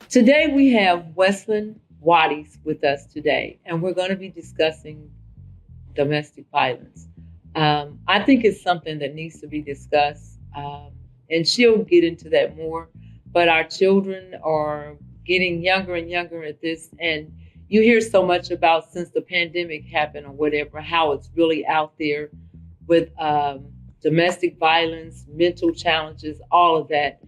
Today we have Weslynn Waties with us today, and we're going to be discussing domestic violence. I think it's something that needs to be discussed, and she'll get into that more. But our children are getting younger and younger at this, and you hear so much about since the pandemic happened or whatever, how it's really out there with domestic violence, mental challenges, all of that.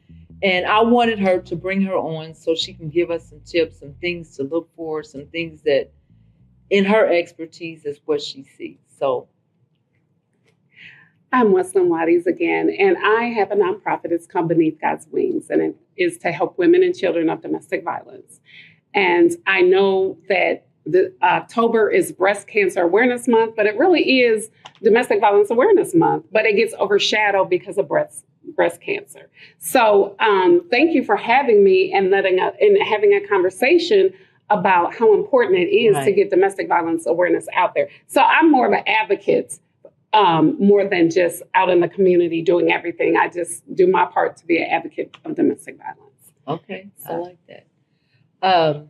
And I wanted her to bring her on so she can give us some tips, some things to look for, some things that in her expertise is what she sees. So I'm Weslynn Waties again, and I have a nonprofit. It's called Beneath God's Wings, and it is to help women and children of domestic violence. And I know that October is Breast Cancer Awareness Month, but it really is Domestic Violence Awareness Month, but it gets overshadowed because of breast cancer. So thank you for having me and having a conversation about how important it is to get domestic violence awareness out there. So I'm more of an advocate more than just out in the community doing everything. I just do my part to be an advocate of domestic violence. Okay, I like that.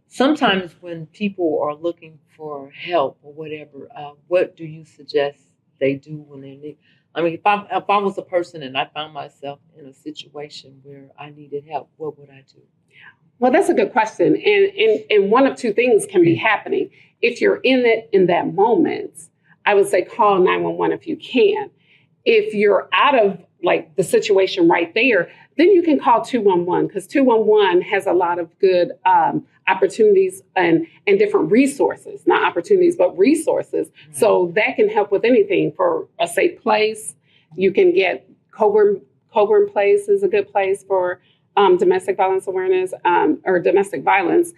Sometimes when people are looking for help or whatever, what do you suggest they do when they need? I mean, if I was a person and I found myself in a situation where I needed help, what would I do? Well, that's a good question. And one of two things can be happening. If you're in that moment, I would say call 911 if you can. If you're out of like the situation right there, then you can call 211 because 211 has a lot of good opportunities and different resources, not opportunities, but resources. Right. So that can help with anything for a safe place. You can get Coburn Place is a good place for domestic violence awareness or domestic violence.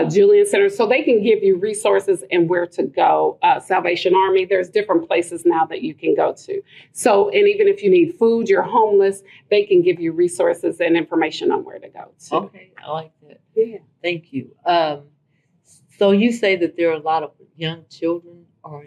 Julian Center, so they can give you resources and where to go. Salvation Army, there's different places now that you can go to. So, and even if you need food, you're homeless, they can give you resources and information on where to go to. Okay, I like that. Yeah. Thank you. So you say that there are a lot of young children or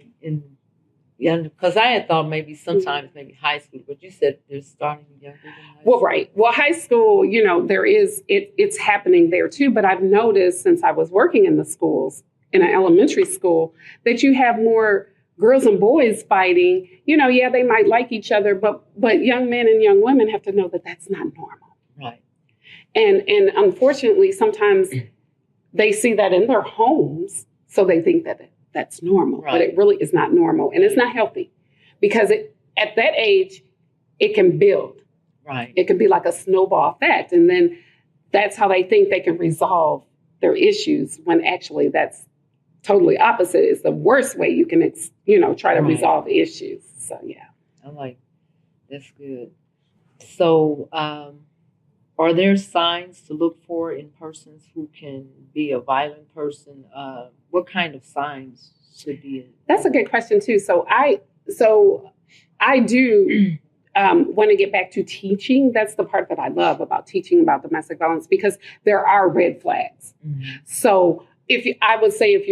because I had thought maybe sometimes maybe high school, but you said they're starting younger than high school. Well, right. Well, high school, it's happening there too. But I've noticed since I was working in the schools, in an elementary school, that you have more girls and boys fighting. They might like each other, but young men and young women have to know that that's not normal. Right. And unfortunately, sometimes they see that in their homes, so they think that that's normal, right. But it really is not normal, and it's not healthy because at that age, it can build. Right. It can be like a snowball effect, and then that's how they think they can resolve their issues when actually that's totally opposite. It's the worst way you can, try to resolve issues. So, yeah. I like that's good. So, are there signs to look for in persons who can be a violent person? What kind of signs should be? That's a good question too. So I do want to get back to teaching. That's the part that I love about teaching about domestic violence because there are red flags. Mm-hmm. So I would say if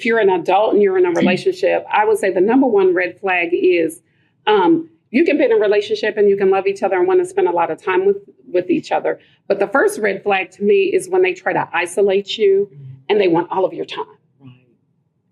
you're an adult and you're in a relationship, I would say the number one red flag is you can be in a relationship and you can love each other and want to spend a lot of time with each other. But the first red flag to me is when they try to isolate you and they want all of your time. Right.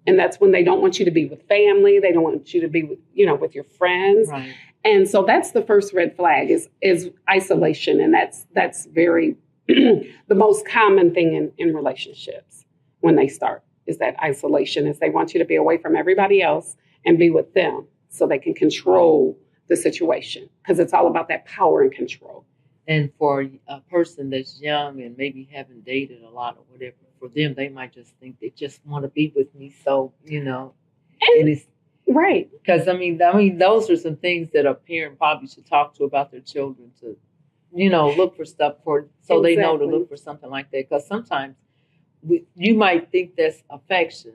And that's when they don't want you to be with family. They don't want you to be, with your friends. Right. And so that's the first red flag is isolation. And that's very the most common thing in relationships when they start is that isolation is they want you to be away from everybody else and be with them so they can control the situation because it's all about that power and control. And for a person that's young and maybe haven't dated a lot or whatever, for them, they might just think they just want to be with me. So, and it's right. Because I mean, those are some things that a parent probably should talk to about their children to, look for stuff so they know to look for something like that. Because sometimes you might think that's affection.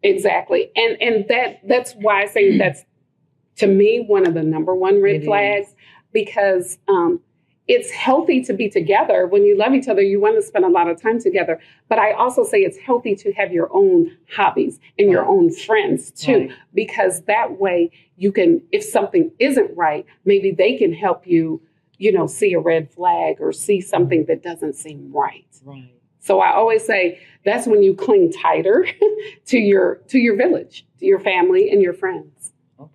Exactly. And that's why I say that's, to me, one of the number one red flags, because it's healthy to be together. When you love each other, you want to spend a lot of time together. But I also say it's healthy to have your own hobbies and your own friends, too, because that way you can, if something isn't right, maybe they can help you, see a red flag or see something that doesn't seem right. Right. So I always say that's when you cling tighter to your village, to your family and your friends. Okay.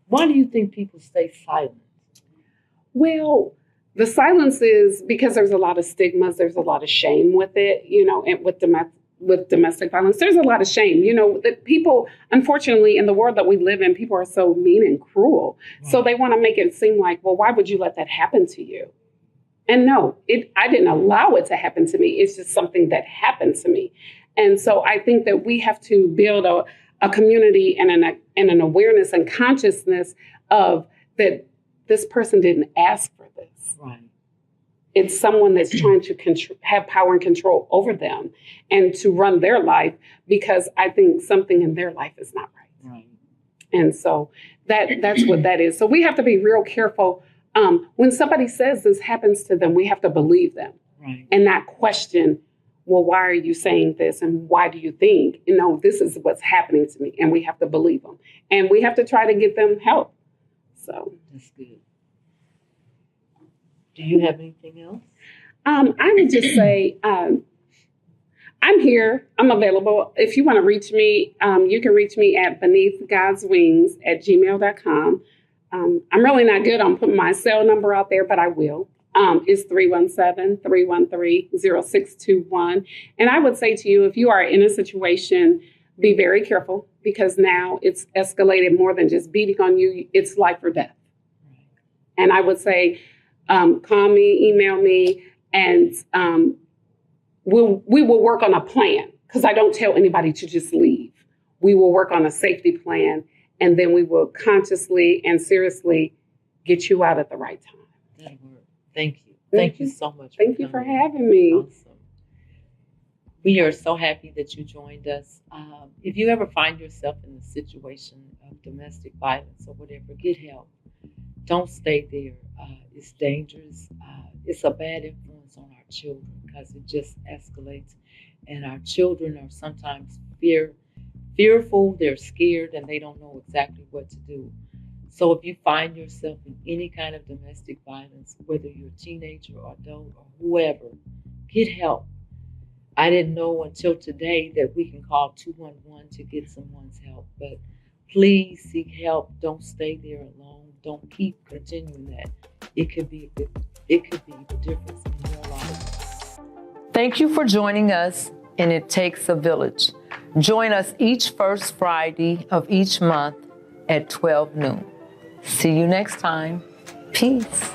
Why do you think people stay silent? Well, the silence is because there's a lot of stigmas. There's a lot of shame with it, and with domestic violence. There's a lot of shame, that people, unfortunately, in the world that we live in, people are so mean and cruel. Right. So they want to make it seem like, well, why would you let that happen to you? And no, I didn't allow it to happen to me. It's just something that happened to me. And so I think that we have to build a community and an awareness and consciousness of that this person didn't ask for this. Right. It's someone that's trying to have power and control over them and to run their life because I think something in their life is not right. Right. And so that's what that is. So we have to be real careful. When somebody says this happens to them, we have to believe them. Right. And not question, well, why are you saying this? And why do you think, this is what's happening to me? And we have to believe them. And we have to try to get them help. So that's good. Do you have anything else? I would just say I'm here. I'm available. If you want to reach me, you can reach me at beneathgodswings@gmail.com. I'm really not good on putting my cell number out there, but I will. It's 317-313-0621. And I would say to you, if you are in a situation, be very careful because now it's escalated more than just beating on you. It's life or death. And I would say, call me, email me, and we will work on a plan because I don't tell anybody to just leave. We will work on a safety plan, and then we will consciously and seriously get you out at the right time. That'll work. Thank you. Thank you so much. Thank you for having me. Awesome. We are so happy that you joined us. If you ever find yourself in a situation of domestic violence or whatever, get help. Don't stay there. It's dangerous. It's a bad influence on our children because it just escalates. And our children are sometimes fearful, they're scared, and they don't know exactly what to do. So if you find yourself in any kind of domestic violence, whether you're a teenager or adult or whoever, get help. I didn't know until today that we can call 211 to get someone's help, but please seek help. Don't stay there alone. Don't keep continuing that. It could be the difference in your life. Thank you for joining us in It Takes a Village. Join us each first Friday of each month at 12 noon. See you next time. Peace.